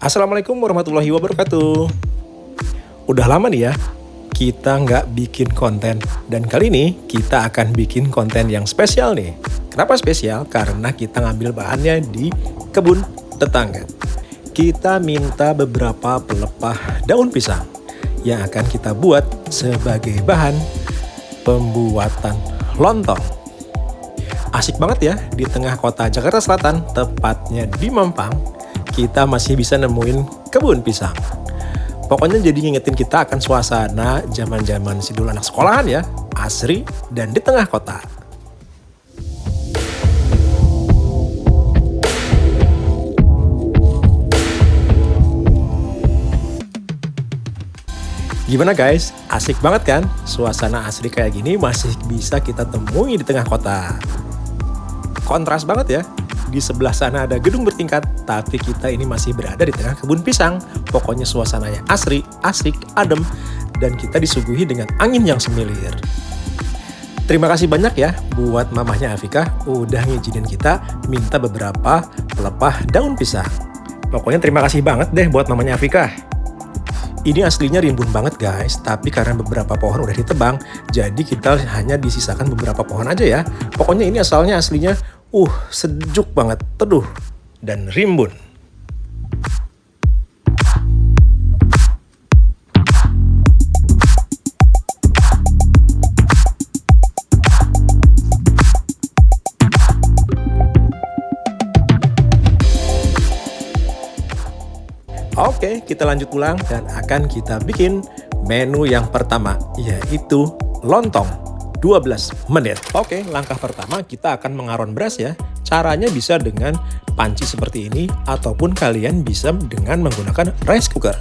Assalamualaikum warahmatullahi wabarakatuh. Udah lama nih ya, kita nggak bikin konten. Dan kali ini kita akan bikin konten yang spesial nih. Kenapa spesial? Karena kita ngambil bahannya di kebun tetangga. Kita minta beberapa pelepah daun pisang yang akan kita buat sebagai bahan pembuatan lontong. Asik banget ya, di tengah kota Jakarta Selatan, tepatnya di Mampang, kita masih bisa nemuin kebun pisang. Pokoknya jadi ngingetin kita akan suasana zaman-zaman sidul anak sekolahan ya, asri dan di tengah kota. Gimana guys? Asik banget kan? Suasana asri kayak gini masih bisa kita temui di tengah kota. Kontras banget ya. Di sebelah sana ada gedung bertingkat, tapi kita ini masih berada di tengah kebun pisang. Pokoknya suasananya asri, asik, adem, dan kita disuguhi dengan angin yang semilir. Terima kasih banyak ya buat mamahnya Afika udah ngizinin kita minta beberapa pelepah daun pisang. Pokoknya terima kasih banget deh buat mamanya Afika. Ini aslinya rimbun banget guys, tapi karena beberapa pohon udah ditebang, jadi kita hanya disisakan beberapa pohon aja ya. Pokoknya ini aslinya sejuk banget, teduh, dan rimbun. Oke, kita lanjut ulang dan akan kita bikin menu yang pertama, yaitu lontong 12 menit. Oke, langkah pertama kita akan mengaron beras ya. Caranya bisa dengan panci seperti ini, ataupun kalian bisa dengan menggunakan rice cooker.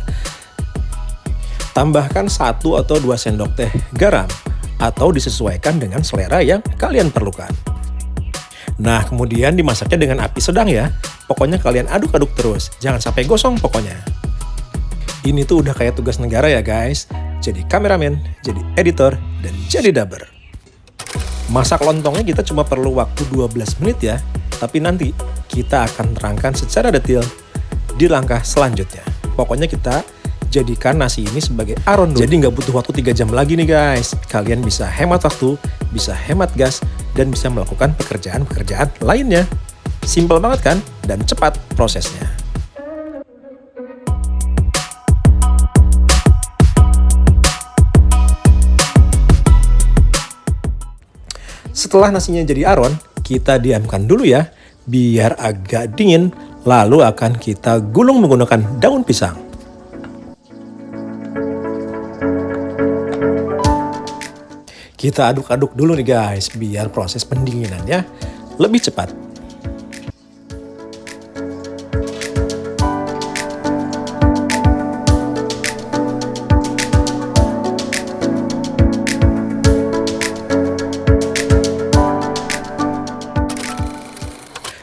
Tambahkan 1 atau 2 sendok teh garam, atau disesuaikan dengan selera yang kalian perlukan. Nah, kemudian dimasaknya dengan api sedang ya. Pokoknya kalian aduk-aduk terus, jangan sampai gosong pokoknya. Ini tuh udah kayak tugas negara ya guys. Jadi kameramen, jadi editor, dan jadi dubber. Masak lontongnya kita cuma perlu waktu 12 menit ya. Tapi nanti kita akan terangkan secara detail di langkah selanjutnya. Pokoknya kita jadikan nasi ini sebagai aron dulu. Jadi nggak butuh waktu 3 jam lagi nih guys. Kalian bisa hemat waktu, bisa hemat gas, dan bisa melakukan pekerjaan-pekerjaan lainnya. Simple banget kan? Dan cepat prosesnya. Setelah nasinya jadi aron, kita diamkan dulu ya, biar agak dingin, lalu akan kita gulung menggunakan daun pisang. Kita aduk-aduk dulu nih guys, biar proses pendinginannya lebih cepat.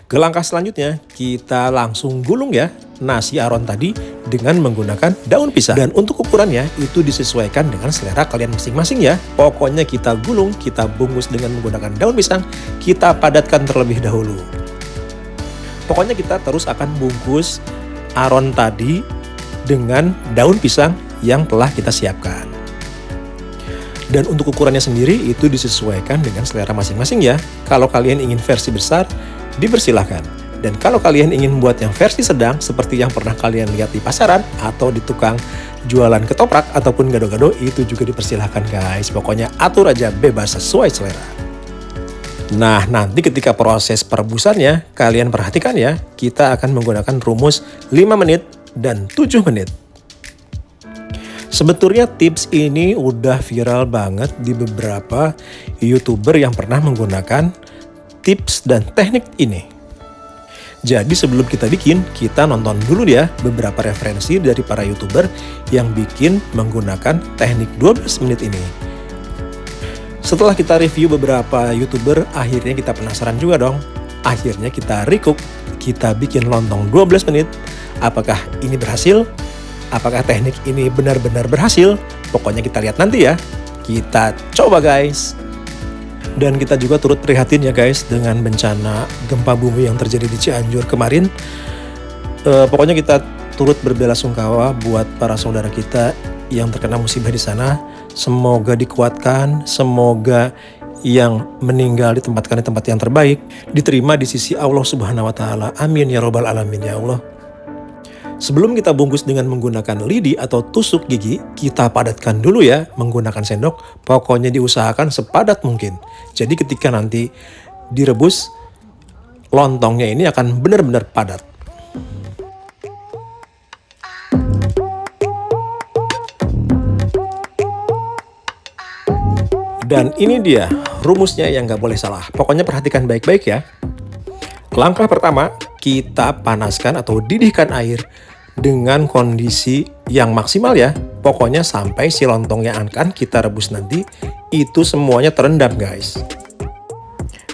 Ke langkah selanjutnya, kita langsung gulung ya nasi aron tadi dengan menggunakan daun pisang. Dan untuk ukurannya itu disesuaikan dengan selera kalian masing-masing ya. Pokoknya kita gulung, kita bungkus dengan menggunakan daun pisang, kita padatkan terlebih dahulu. Pokoknya kita terus akan bungkus aron tadi dengan daun pisang yang telah kita siapkan. Dan untuk ukurannya sendiri itu disesuaikan dengan selera masing-masing ya. Kalau kalian ingin versi besar, dipersilahkan. Dan kalau kalian ingin buat yang versi sedang seperti yang pernah kalian lihat di pasaran atau di tukang jualan ketoprak ataupun gado-gado, itu juga dipersilahkan guys. Pokoknya atur aja, bebas sesuai selera. Nah, nanti ketika proses perebusannya, kalian perhatikan ya, kita akan menggunakan rumus 5 menit dan 7 menit. Sebetulnya tips ini udah viral banget di beberapa YouTuber yang pernah menggunakan tips dan teknik ini. Jadi sebelum kita bikin, kita nonton dulu ya beberapa referensi dari para YouTuber yang bikin menggunakan teknik 12 menit ini. Setelah kita review beberapa YouTuber, akhirnya kita penasaran juga dong. Akhirnya kita recook, kita bikin lontong 12 menit. Apakah ini berhasil? Apakah teknik ini benar-benar berhasil? Pokoknya kita lihat nanti ya. Kita coba guys. Dan kita juga turut prihatin ya guys dengan bencana gempa bumi yang terjadi di Cianjur kemarin. Pokoknya kita turut berbelasungkawa buat para saudara kita yang terkena musibah di sana. Semoga dikuatkan, semoga yang meninggal ditempatkan di tempat yang terbaik, diterima di sisi Allah Subhanahu wa taala. Amin ya robbal alamin ya Allah. Sebelum kita bungkus dengan menggunakan lidi atau tusuk gigi, kita padatkan dulu ya menggunakan sendok. Pokoknya diusahakan sepadat mungkin. Jadi ketika nanti direbus, lontongnya ini akan benar-benar padat. Dan ini dia rumusnya yang nggak boleh salah. Pokoknya perhatikan baik-baik ya. Langkah pertama, kita panaskan atau didihkan air dengan kondisi yang maksimal ya. Pokoknya sampai si lontong yang akan kita rebus nanti itu semuanya terendam guys.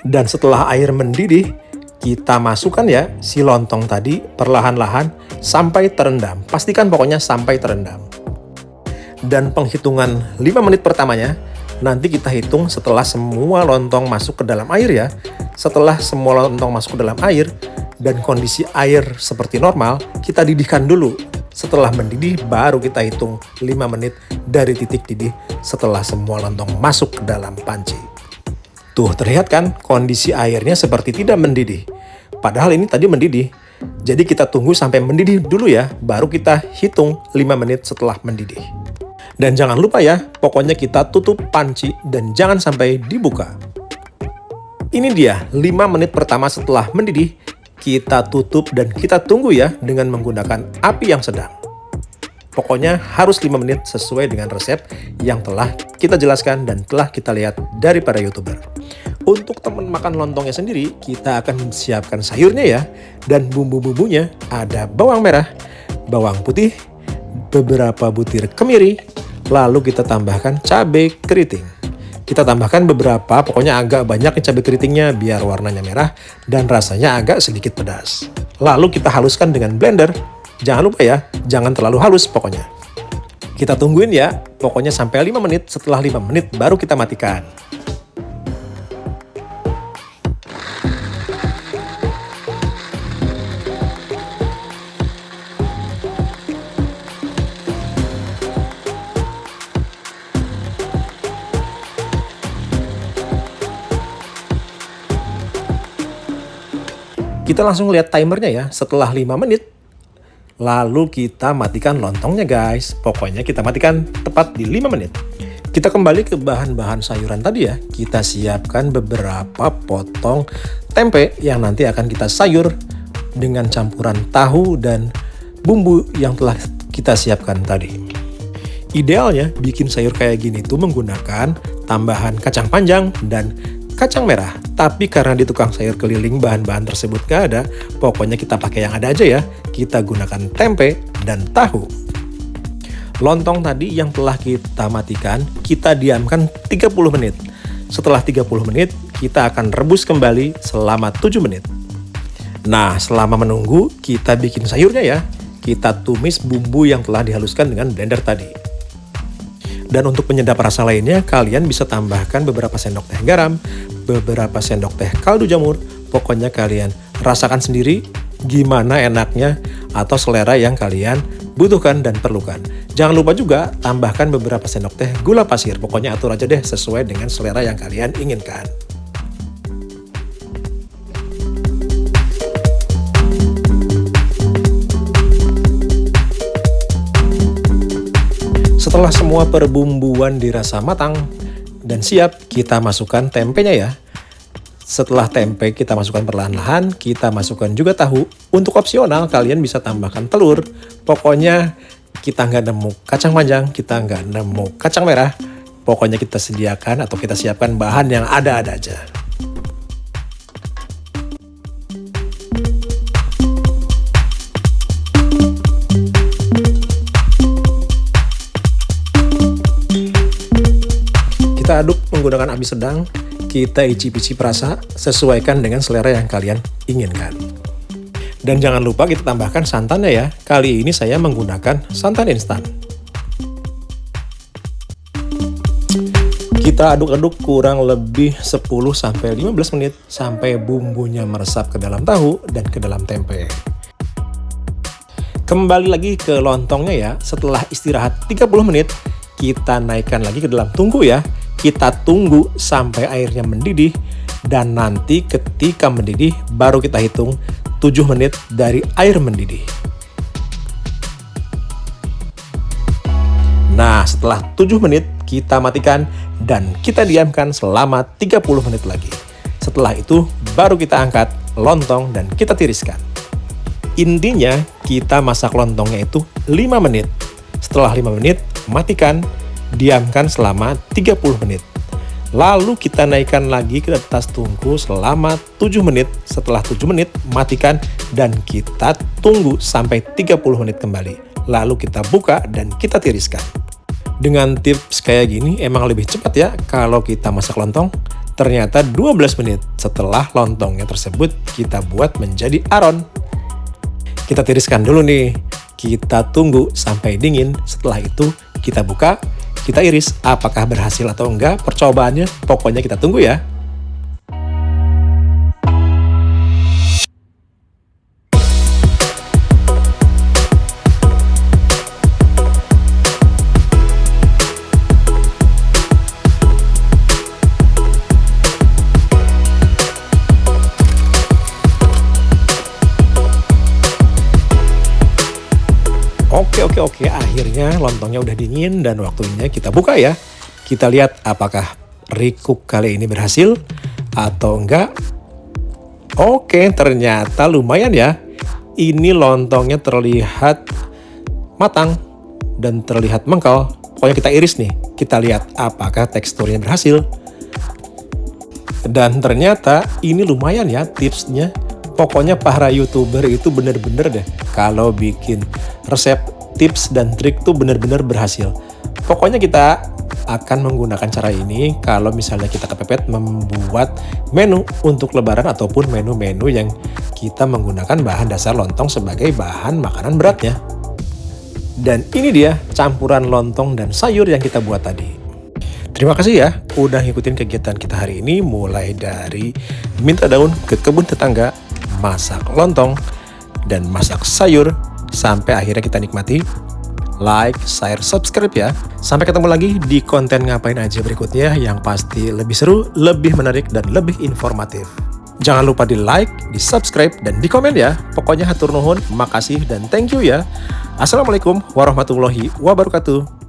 Dan setelah air mendidih, kita masukkan ya si lontong tadi perlahan-lahan sampai terendam. Pastikan pokoknya sampai terendam. Dan penghitungan 5 menit pertamanya nanti kita hitung setelah semua lontong masuk ke dalam air ya. Setelah semua lontong masuk ke dalam air dan kondisi air seperti normal, kita didihkan dulu. Setelah mendidih baru kita hitung 5 menit dari titik didih setelah semua lontong masuk ke dalam panci. Tuh terlihat kan kondisi airnya seperti tidak mendidih. Padahal ini tadi mendidih. Jadi kita tunggu sampai mendidih dulu ya, baru kita hitung 5 menit setelah mendidih. Dan jangan lupa ya, pokoknya kita tutup panci dan jangan sampai dibuka. Ini dia 5 menit pertama setelah mendidih, kita tutup dan kita tunggu ya dengan menggunakan api yang sedang. Pokoknya harus 5 menit sesuai dengan resep yang telah kita jelaskan dan telah kita lihat dari para YouTuber. Untuk teman makan lontongnya sendiri, kita akan siapkan sayurnya ya. Dan bumbu-bumbunya ada bawang merah, bawang putih, beberapa butir kemiri, lalu kita tambahkan cabai keriting. Kita tambahkan beberapa, pokoknya agak banyak nih cabai keritingnya biar warnanya merah dan rasanya agak sedikit pedas. Lalu kita haluskan dengan blender. Jangan lupa ya, jangan terlalu halus pokoknya. Kita tungguin ya, pokoknya sampai 5 menit. Setelah 5 menit baru kita matikan. Kita langsung lihat timernya ya, setelah 5 menit. Lalu kita matikan lontongnya guys. Pokoknya kita matikan tepat di 5 menit. Kita kembali ke bahan-bahan sayuran tadi ya. Kita siapkan beberapa potong tempe yang nanti akan kita sayur dengan campuran tahu dan bumbu yang telah kita siapkan tadi. Idealnya bikin sayur kayak gini tuh menggunakan tambahan kacang panjang dan kacang merah. Tapi karena di tukang sayur keliling bahan-bahan tersebut gak ada, pokoknya kita pakai yang ada aja ya. Kita gunakan tempe dan tahu. Lontong tadi yang telah kita matikan, kita diamkan 30 menit. Setelah 30 menit, kita akan rebus kembali selama 7 menit. Nah, selama menunggu, kita bikin sayurnya ya. Kita tumis bumbu yang telah dihaluskan dengan blender tadi. Dan untuk penyedap rasa lainnya, kalian bisa tambahkan beberapa sendok teh garam, beberapa sendok teh kaldu jamur. Pokoknya kalian rasakan sendiri gimana enaknya atau selera yang kalian butuhkan dan perlukan. Jangan lupa juga tambahkan beberapa sendok teh gula pasir. Pokoknya atur aja deh sesuai dengan selera yang kalian inginkan. Setelah semua perbumbuan dirasa matang dan siap, kita masukkan tempenya ya. Setelah tempe kita masukkan perlahan-lahan, kita masukkan juga tahu. Untuk opsional, kalian bisa tambahkan telur. Pokoknya kita nggak nemu kacang panjang, kita nggak nemu kacang merah. Pokoknya kita sediakan atau kita siapkan bahan yang ada-ada aja. Kita aduk menggunakan api sedang, kita icip-icip rasa, sesuaikan dengan selera yang kalian inginkan. Dan jangan lupa kita tambahkan santannya ya. Kali ini saya menggunakan santan instan. Kita aduk-aduk kurang lebih 10-15 menit sampai bumbunya meresap ke dalam tahu dan ke dalam tempe. Kembali lagi ke lontongnya ya. Setelah istirahat 30 menit, kita naikkan lagi ke dalam tungku ya. Kita tunggu sampai airnya mendidih. Dan nanti ketika mendidih, baru kita hitung 7 menit dari air mendidih. Nah, setelah 7 menit, kita matikan dan kita diamkan selama 30 menit lagi. Setelah itu, baru kita angkat lontong dan kita tiriskan. Intinya, kita masak lontongnya itu 5 menit. Setelah 5 menit, matikan, diamkan selama 30 menit. Lalu kita naikkan lagi ke atas tungku selama 7 menit. Setelah 7 menit, matikan dan kita tunggu sampai 30 menit kembali. Lalu kita buka dan kita tiriskan. Dengan tips kayak gini emang lebih cepat ya kalau kita masak lontong. Ternyata 12 menit setelah lontongnya tersebut kita buat menjadi aron. Kita tiriskan dulu nih, kita tunggu sampai dingin. Setelah itu kita buka, kita iris. Apakah berhasil atau enggak percobaannya, pokoknya kita tunggu ya. Oke, akhirnya lontongnya udah dingin dan waktunya kita buka ya. Kita lihat apakah recook kali ini berhasil atau enggak. Oke, ternyata lumayan ya. Ini lontongnya terlihat matang dan terlihat mengkal. Pokoknya kita iris nih, kita lihat apakah teksturnya berhasil. Dan ternyata ini lumayan ya tipsnya. Pokoknya para YouTuber itu bener-bener deh kalau bikin resep, tips dan trik tuh bener-bener berhasil. Pokoknya kita akan menggunakan cara ini kalau misalnya kita kepepet membuat menu untuk lebaran ataupun menu-menu yang kita menggunakan bahan dasar lontong sebagai bahan makanan beratnya. Dan ini dia campuran lontong dan sayur yang kita buat tadi. Terima kasih ya udah ngikutin kegiatan kita hari ini, mulai dari minta daun ke kebun tetangga, masak lontong, dan masak sayur, sampai akhirnya kita nikmati. Like, share, subscribe ya. Sampai ketemu lagi di konten ngapain aja berikutnya yang pasti lebih seru, lebih menarik, dan lebih informatif. Jangan lupa di like, di subscribe, dan di komen ya. Pokoknya hatur nuhun, makasih, dan thank you ya. Assalamualaikum warahmatullahi wabarakatuh.